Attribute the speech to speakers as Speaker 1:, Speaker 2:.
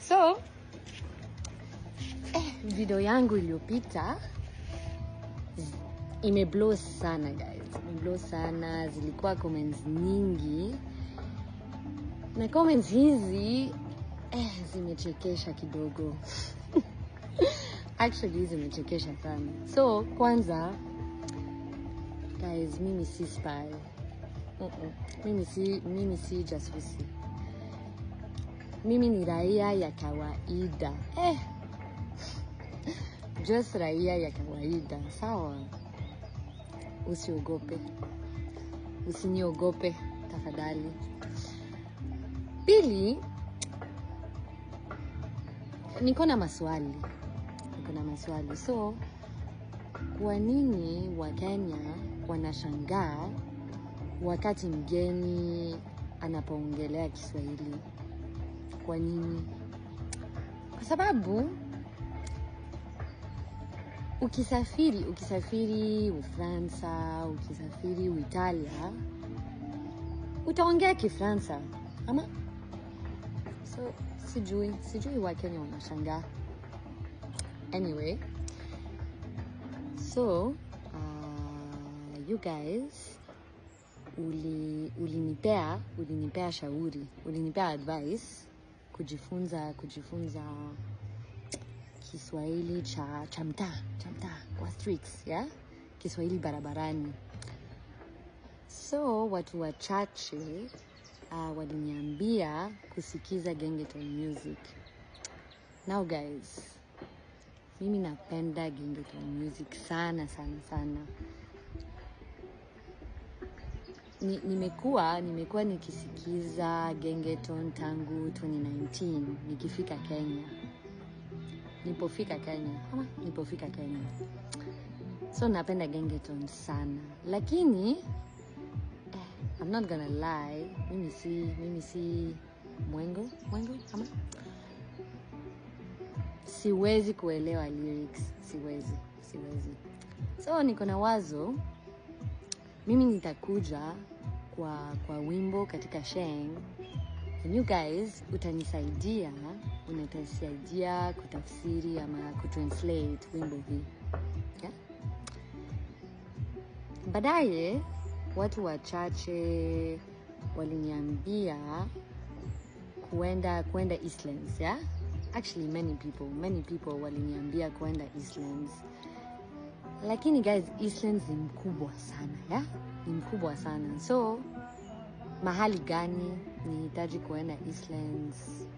Speaker 1: So video yangu iliyopita imeblow sana guys. Imeblow sana, zilikuwa comments nyingi. Na comments hizi zimechekesha kidogo. Actually zimechekesha sana. So kwanza guys, mimi si spy. Mimi si jasusi. Mimi ni raia ya kawaida. Just raia ya kawaida. Sawa? Usiogope. Usiniogope tafadhali. Pili, niko na maswali. So, kwa nini Wakenya wanashangaa wakati mgeni anapoongelea Kiswahili? Kwa nini? Kwa sababu ukisafiri Ufaransa, ukisafiri Italia, utaongea Kifaransa, ama? So, sijui Wakenya wanashangaa. Anyway, so you guys ulinipea shauri, ulinipea advice kujifunza Kiswahili cha mtaa kwa streets, yeah? Kiswahili barabarani. So watu wachache waliniambia kusikiza Gengeton Music. Now guys, mimi napenda Gengeton Music sana. Nimekuwa nikisikiza Gengeton tangu 2019 nilipofika Kenya. So napenda Gengeton sana. Lakini I'm not gonna lie, mimi si mwengo ama siwezi kuelewa lyrics, siwezi. So niko na wazo, mimi nitakuja kwa wimbo katika Sheng, and you guys utanisaidia kutafsiri ama kutranslate wimbo hii. Yeah? Baadaye watu wachache waliniambia kuenda Eastlands, yeah? Actually many people waliniambia kuenda Eastlands. Lakini guys, Eastlands ni mkubwa sana, yeah? Ni mkubwa sana. So mahali gani nihitaji kuenda Eastlands?